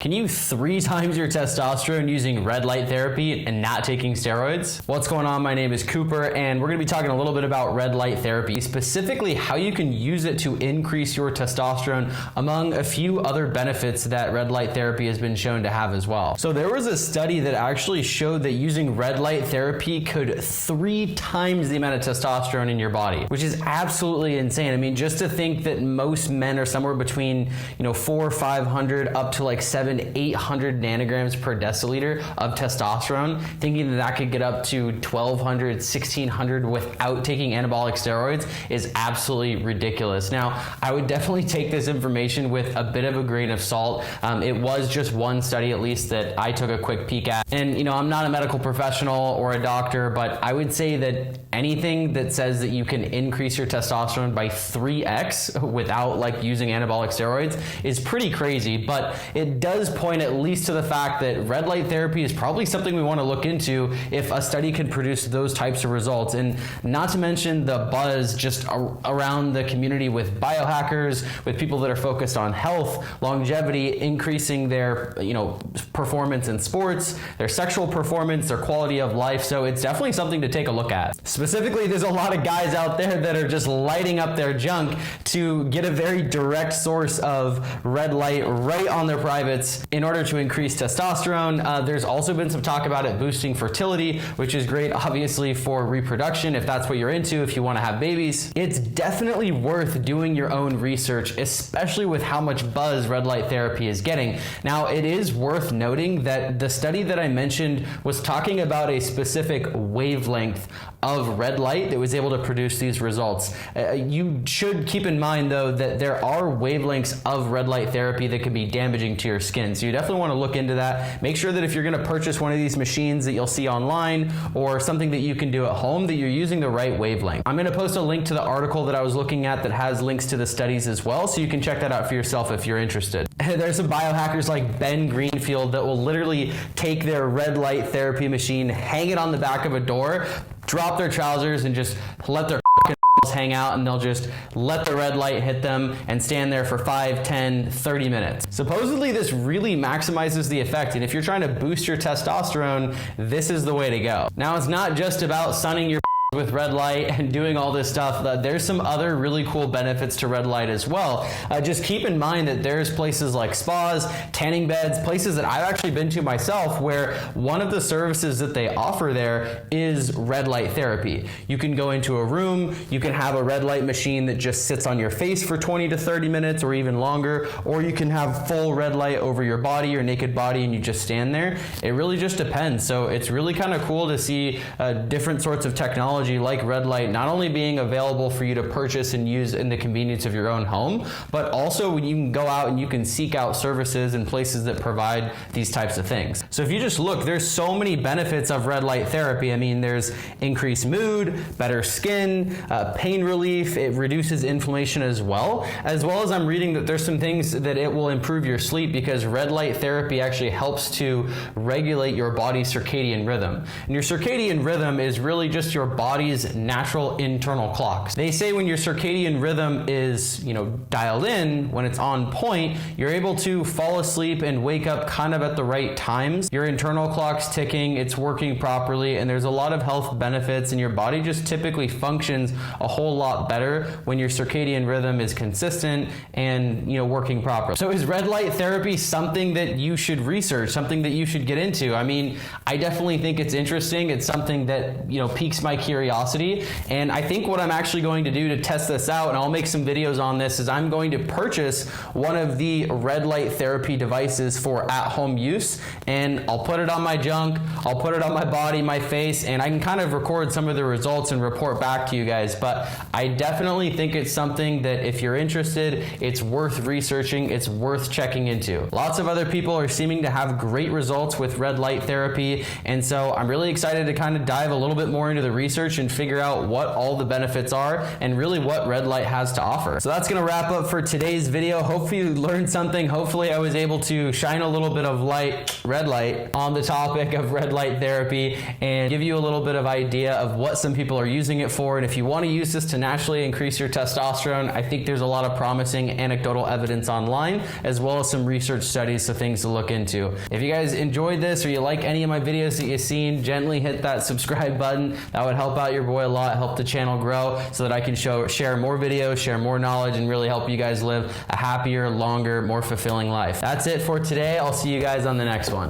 Can you 3 times your testosterone using red light therapy and not taking steroids? What's going on? My name is Cooper, and we're going to be talking a little bit about red light therapy, specifically how you can use it to increase your testosterone, among a few other benefits that red light therapy has been shown to have as well. So there was a study that actually showed that using red light therapy could 3 times the amount of testosterone in your body, which is absolutely insane. I mean, just to think that most men are somewhere between 400 or 500 up to like 700 to 800 nanograms per deciliter of testosterone, thinking that that could get up to 1200, 1600 without taking anabolic steroids is absolutely ridiculous. Now, I would definitely take this information with a bit of a grain of salt. It was just one study, at least, that I took a quick peek at. And I'm not a medical professional or a doctor, but I would say that anything that says that you can increase your testosterone by 3x without like using anabolic steroids is pretty crazy. But it does point at least to the fact that red light therapy is probably something we want to look into if a study could produce those types of results. And not to mention the buzz just around the community with biohackers, with people that are focused on health, longevity, increasing their performance in sports, their sexual performance, their quality of life. So it's definitely something to take a look at. Specifically, there's a lot of guys out there that are just lighting up their junk to get a very direct source of red light right on their privates in order to increase testosterone. There's also been some talk about it boosting fertility, which is great, obviously, for reproduction, if that's what you're into, if you want to have babies. It's definitely worth doing your own research, especially with how much buzz red light therapy is getting. Now, it is worth noting that the study that I mentioned was talking about a specific wavelength of red light that was able to produce these results. You should keep in mind, though, that there are wavelengths of red light therapy that can be damaging to your skin. So you definitely want to look into that. Make sure that if you're going to purchase one of these machines that you'll see online or something that you can do at home, that you're using the right wavelength. I'm going to post a link to the article that I was looking at that has links to the studies as well, so you can check that out for yourself if you're interested. There's some biohackers like Ben Greenfield that will literally take their red light therapy machine, hang it on the back of a door, drop their trousers, and just let their hang out, and they'll just let the red light hit them and stand there for 5, 10, 30 minutes. Supposedly this really maximizes the effect, and if you're trying to boost your testosterone, this is the way to go. Now, it's not just about sunning your with red light and doing all this stuff. There's some other really cool benefits to red light as well. Just keep in mind that there's places like spas, tanning beds, places that I've actually been to myself where one of the services that they offer there is red light therapy. You can go into a room, you can have a red light machine that just sits on your face for 20 to 30 minutes or even longer, or you can have full red light over your body, your naked body, and you just stand there. It really just depends. So it's really kind of cool to see different sorts of technology like red light not only being available for you to purchase and use in the convenience of your own home, but also when you can go out and you can seek out services and places that provide these types of things. So if you just look, there's so many benefits of red light therapy. I mean, there's increased mood, better skin, pain relief. It reduces inflammation as well as I'm reading that there's some things that it will improve your sleep, because red light therapy actually helps to regulate your body's circadian rhythm. And your circadian rhythm is really just your body's natural internal clocks. They say when your circadian rhythm is, dialed in, when it's on point, you're able to fall asleep and wake up kind of at the right times. Your internal clock's ticking, it's working properly, and there's a lot of health benefits, and your body just typically functions a whole lot better when your circadian rhythm is consistent and, working properly. So is red light therapy something that you should research, something that you should get into? I mean, I definitely think it's interesting. It's something that, piques my curiosity, and I think what I'm actually going to do to test this out, and I'll make some videos on this, is I'm going to purchase one of the red light therapy devices for at-home use, and I'll put it on my junk, I'll put it on my body, my face, and I can kind of record some of the results and report back to you guys. But I definitely think it's something that if you're interested, it's worth researching, it's worth checking into. Lots of other people are seeming to have great results with red light therapy, and so I'm really excited to kind of dive a little bit more into the research research and figure out what all the benefits are and really what red light has to offer. So that's gonna wrap up for today's video. Hopefully you learned something. Hopefully I was able to shine a little bit of light, red light, on the topic of red light therapy and give you a little bit of idea of what some people are using it for. And if you want to use this to naturally increase your testosterone, I think there's a lot of promising anecdotal evidence online, as well as some research studies, so things to look into. If you guys enjoyed this or you like any of my videos that you've seen, gently hit that subscribe button. That would help out your boy a lot, help the channel grow so that I can share more videos, share more knowledge, and really help you guys live a happier, longer, more fulfilling life. That's it for today. I'll see you guys on the next one.